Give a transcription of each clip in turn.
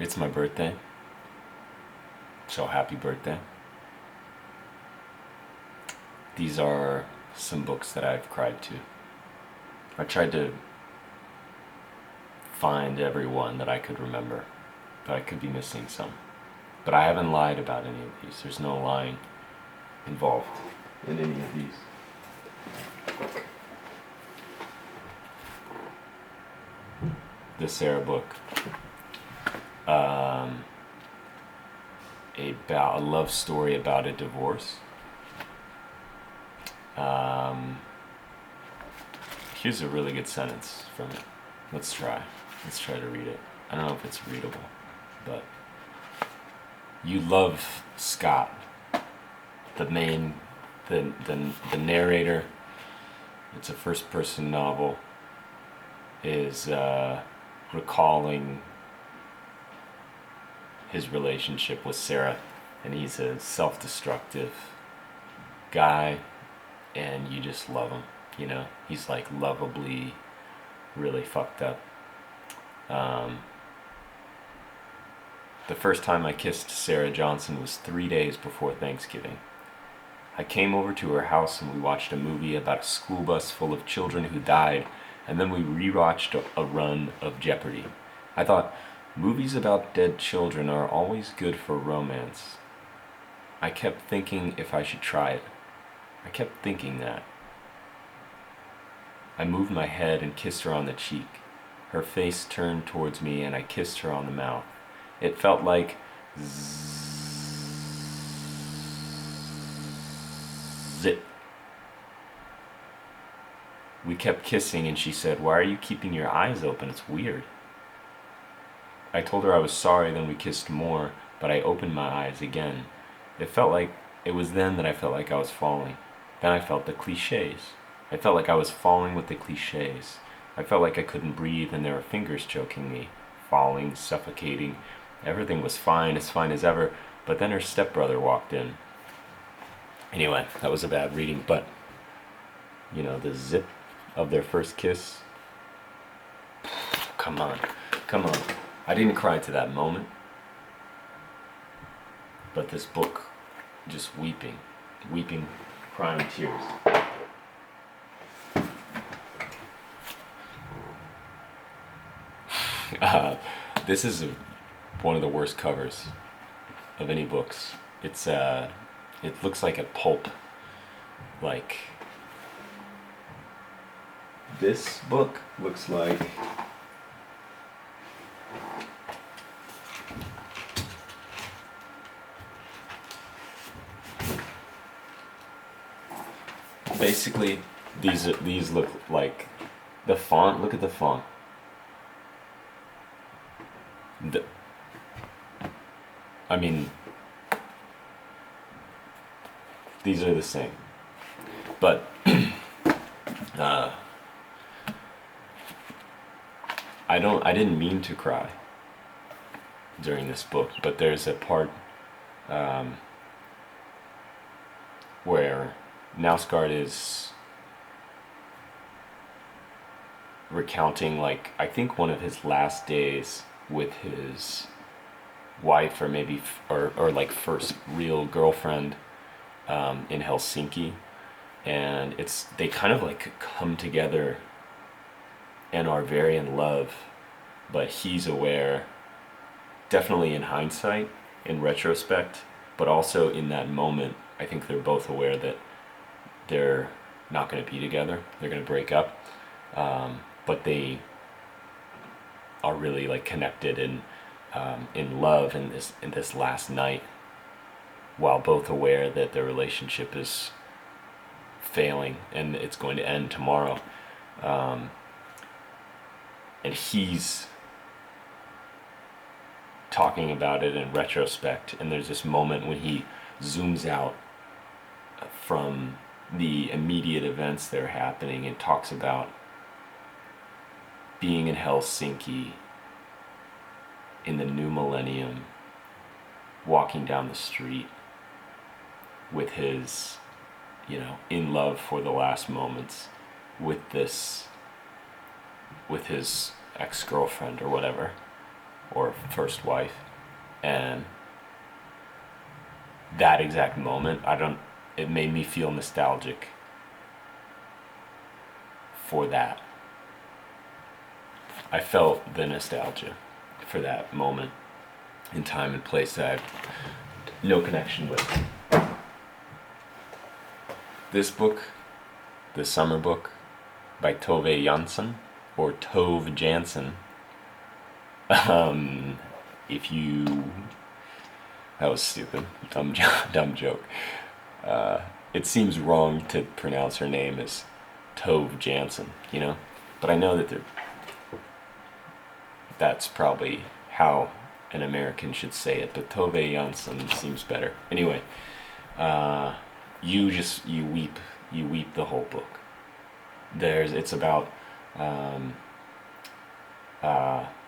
It's my birthday, so happy birthday. These are some books that I've cried to. I tried to find every one that I could remember, but I could be missing some. But I haven't lied about any of these. There's no lying involved in any of these. The Sarah book. About a love story about a divorce. Here's a really good sentence from it. Let's try to read it. I don't know if it's readable, but you love Scott, the narrator. It's a first-person novel. Is recalling his relationship with Sarah, and he's a self-destructive guy, and you just love him. You know, he's like lovably, really fucked up. The first time I kissed Sarah Jansson was 3 days before Thanksgiving. I came over to her house and we watched a movie about a school bus full of children who died, and then we rewatched a run of Jeopardy. I thought, movies about dead children are always good for romance. I kept thinking if I should try it. I kept thinking that. I moved my head and kissed her on the cheek. Her face turned towards me and I kissed her on the mouth. It felt like zip. We kept kissing and she said, "Why are you keeping your eyes open? It's weird." I told her I was sorry, then we kissed more, but I opened my eyes again. It was then that I felt like I was falling. Then I felt the cliches. I felt like I was falling with the cliches. I felt like I couldn't breathe and there were fingers choking me. Falling, suffocating. Everything was fine as ever, but then her stepbrother walked in. Anyway, that was a bad reading, but, you know, the zip of their first kiss. Come on. I didn't cry to that moment, but this book, just weeping, crying tears. This is one of the worst covers of any books. It looks like a pulp. Like, this book looks like basically these look like the font. Look at the font. I mean, these are the same, but I didn't mean to cry during this book, but there's a part where Knausgaard is recounting, like, I think one of his last days with his wife, or maybe or like first real girlfriend in Helsinki, and they kind of like come together and are very in love, but he's aware, definitely in hindsight, in retrospect, but also in that moment, I think they're both aware that they're not going to be together, they're going to break up, but they are really like connected and in love in this last night, while both aware that their relationship is failing and it's going to end tomorrow. And he's talking about it in retrospect, and there's this moment when he zooms out from the immediate events that are happening and talks about being in Helsinki in the new millennium, walking down the street with his, in love for the last moments with his ex-girlfriend or whatever. or first wife, and that exact moment, it made me feel nostalgic for that. I felt the nostalgia for that moment in time and place that I have no connection with. This book, the summer book by Tove Jansson, or Tove Jansson, that was stupid, dumb joke. It seems wrong to pronounce her name as Tove Jansson, but I know that that's probably how an American should say it, but Tove Jansson seems better. Anyway, you weep the whole book. It's about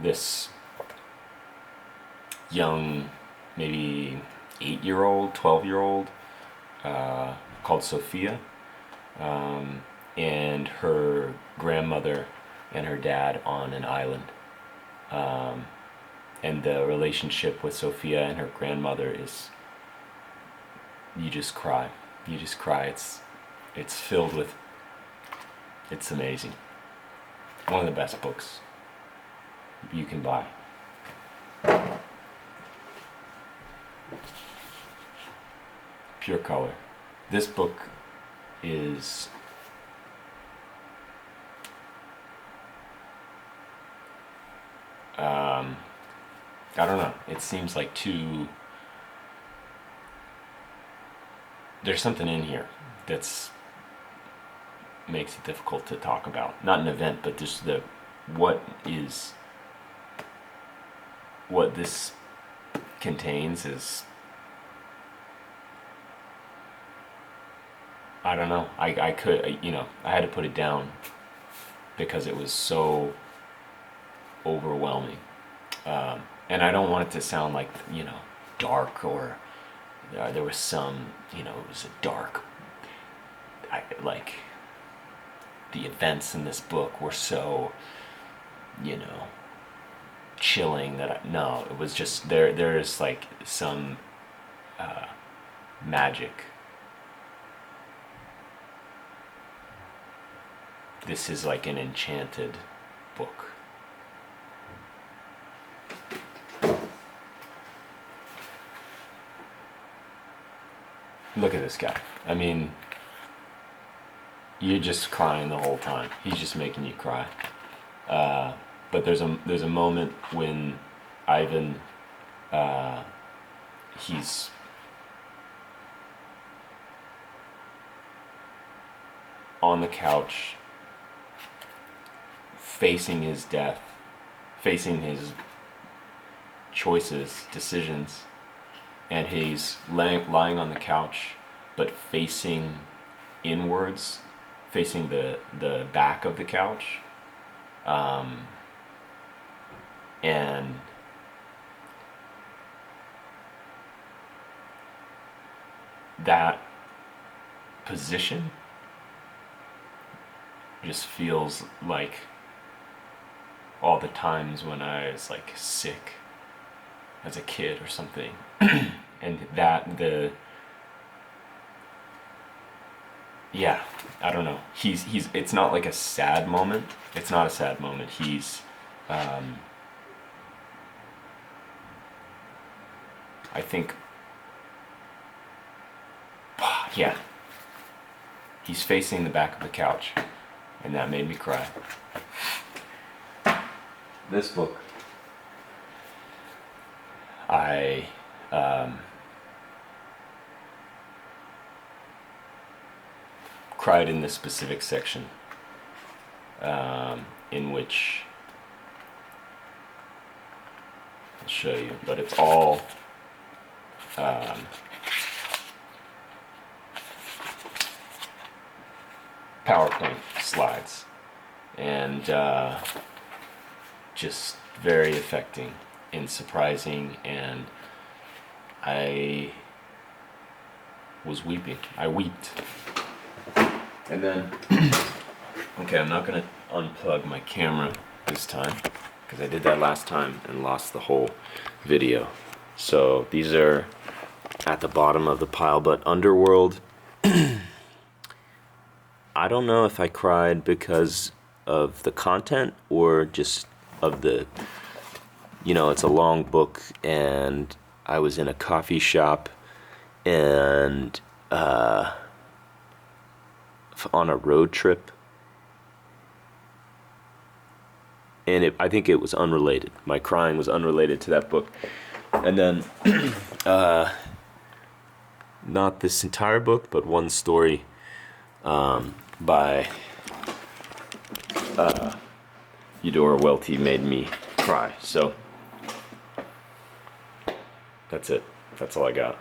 this young, maybe 8-year-old, 12-year-old, called Sophia, and her grandmother and her dad on an island. And the relationship with Sophia and her grandmother is, you just cry. It's filled with, it's amazing. One of the best books you can buy. Pure color. This book is I don't know, it seems like there's something in here that's makes it difficult to talk about. Not an event, but just what this contains is, I don't know. I had to put it down because it was so overwhelming. And I don't want it to sound like, dark, or there was some, it was a dark, like, the events in this book were so, chilling that no, it was just, there's like some magic. This is like an enchanted book. Look at this guy. I mean, you're just crying the whole time. He's just making you cry. But there's a moment when Ivan, he's on the couch, facing his death, facing his choices, decisions, and he's lying on the couch, but facing inwards, facing the back of the couch, and that position just feels like all the times when I was like sick as a kid or something. And I don't know. It's not like a sad moment. It's not a sad moment. He's, I think, he's facing the back of the couch, and that made me cry. This book, I cried in this specific section, in which I'll show you, but it's all PowerPoint slides, and just very affecting and surprising, and I was weeping. I wept. And then, okay, I'm not gonna unplug my camera this time. because I did that last time and lost the whole video. So these are at the bottom of the pile, but Underworld, I don't know if I cried because of the content or just of the, you know, it's a long book, and I was in a coffee shop and on a road trip, and I think it was unrelated. My crying was unrelated to that book. And then not this entire book, but one story by Eudora Welty made me cry. So that's it. That's all I got.